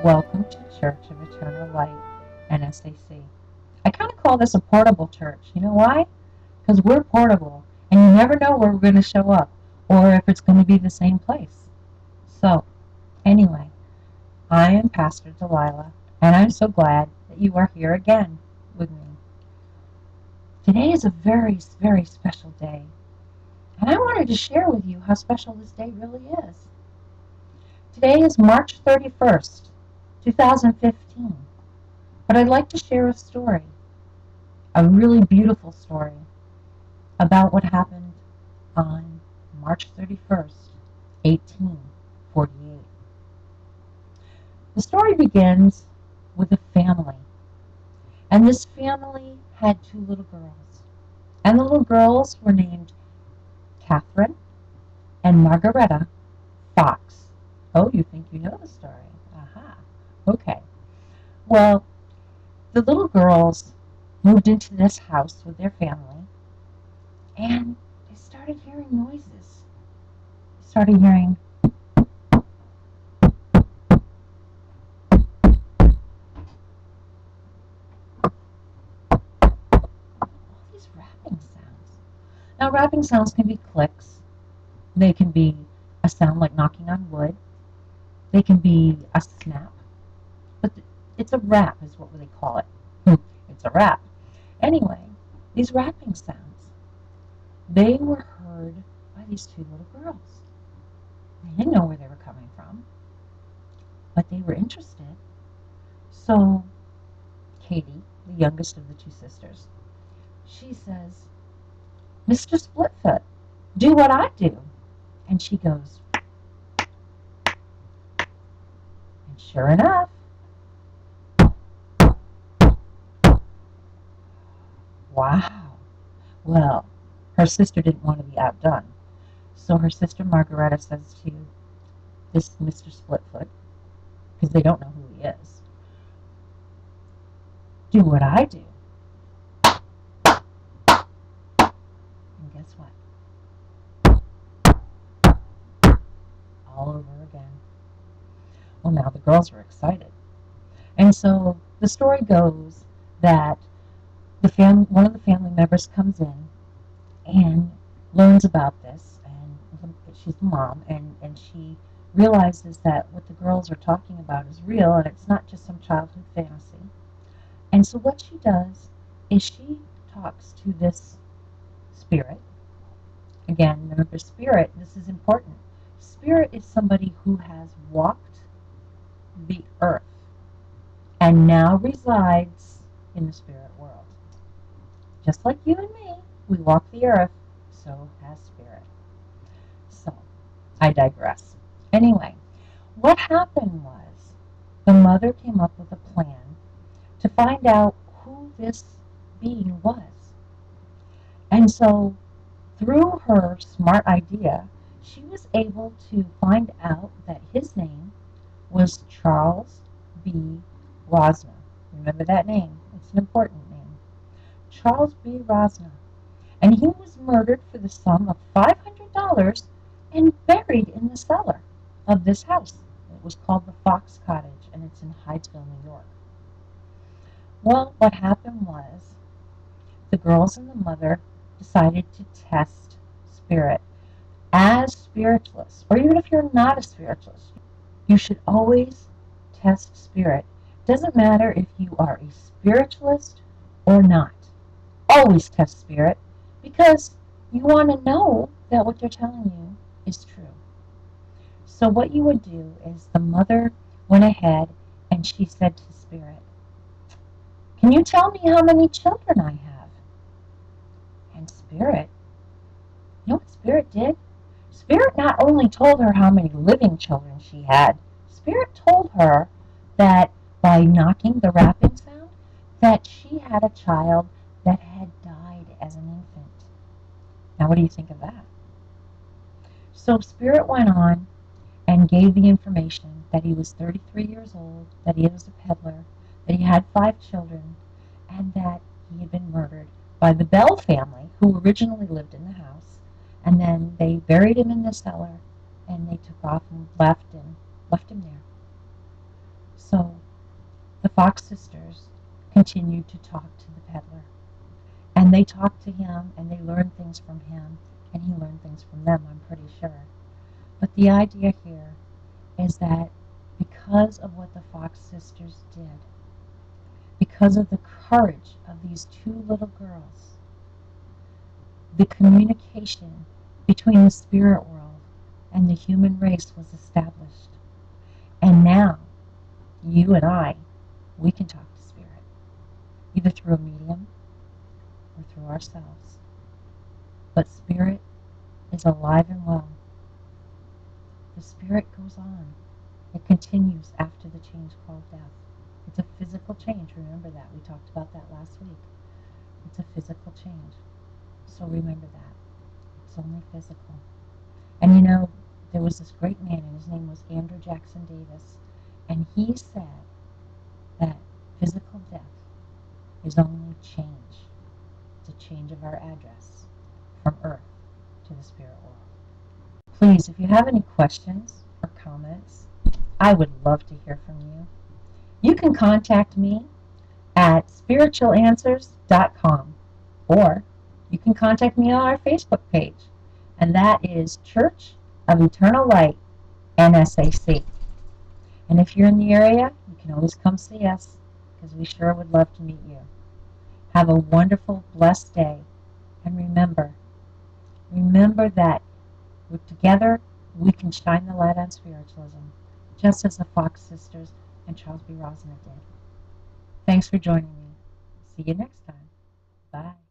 Welcome to Church of Eternal Light, NSAC. I kind of call this a portable church. You know why? Because we're portable, and you never know where we're going to show up, or if it's going to be the same place. So, anyway, I am Pastor Delilah, and I'm so glad that you are here again with me. Today is a very, very special day, and I wanted to share with you how special this day really is. Today is March 31st, 2015. But I'd like to share a story, a really beautiful story, about what happened on March 31st, 1848. The story begins with a family, and this family had two little girls. And the little girls were named Catherine and Margaretta Fox. Oh, you think you know the story? Aha. Okay. Well, the little girls moved into this house with their family, and they started hearing noises. They started hearing all these rapping sounds. Now, rapping sounds can be clicks. They can be a sound like knocking on wood. They can be a snap. But it's a rap is what they call it. It's a rap. Anyway, these rapping sounds, they were heard by these two little girls. They didn't know where they were coming from, but they were interested. So Katie, the youngest of the two sisters, she says, "Mr. Splitfoot, do what I do." And she goes, and sure enough, wow. Well, her sister didn't want to be outdone. So her sister Margaretta says to this Mr. Splitfoot, because they don't know who he is, "Do what I do." And guess what? All over again. Well, now the girls were excited. And so the story goes that one of the family members comes in and learns about this, and she's the mom, and she realizes that what the girls are talking about is real, and it's not just some childhood fantasy. And so what she does is she talks to this spirit. Again, remember, spirit, this is important. Spirit is somebody who has walked the earth and now resides in the spirit world. Just like you and me, we walk the earth, so has spirit. So, I digress. Anyway, what happened was the mother came up with a plan to find out who this being was. And so, through her smart idea, she was able to find out that his name was Charles B. Rosner. Remember that name. It's an important name. Charles B. Rosner. And he was murdered for the sum of $500 and buried in the cellar of this house. It was called the Fox Cottage, and it's in Hydesville, New York. Well, what happened was the girls and the mother decided to test spirit. As spiritualists, or even if you're not a spiritualist, you should always test spirit. Doesn't matter if you are a spiritualist or not. Always test spirit, because you want to know that what they're telling you is true. So what you would do is the mother went ahead and she said to spirit, "Can you tell me how many children I have?" And spirit, you know what spirit did? Spirit not only told her how many living children she had, spirit told her that by knocking the rapping sound, that she had a child that had died as an infant. Now what do you think of that? So spirit went on and gave the information that he was 33 years old, that he was a peddler, that he had 5 children, and that he had been murdered by the Bell family, who originally lived in the house, and then they buried him in the cellar, and they took off and left him there. So the Fox sisters continued to talk to the peddler. And they talked to him and they learned things from him, and he learned things from them, I'm pretty sure. But the idea here is that because of what the Fox sisters did, because of the courage of these two little girls, the communication between the spirit world and the human race was established. And now, you and I, we can talk to spirit, either through a medium or through ourselves. But spirit is alive and well. The spirit goes on. It continues after the change called death. It's a physical change. Remember that. We talked about that last week. It's a physical change. So remember that. It's only physical. And you know, there was this great man, and his name was Andrew Jackson Davis, and he said that physical death is only change. It's a change of our address from earth to the spirit world. Please, if you have any questions or comments, I would love to hear from you. You can contact me at spiritualanswers.com, or you can contact me on our Facebook page, and that is Church of Eternal Light, NSAC. And if you're in the area, you can always come see us, because we sure would love to meet you. Have a wonderful, blessed day, and remember that together we can shine the light on spiritualism, just as the Fox sisters and Charles B. Rosner did. Thanks for joining me. See you next time. Bye.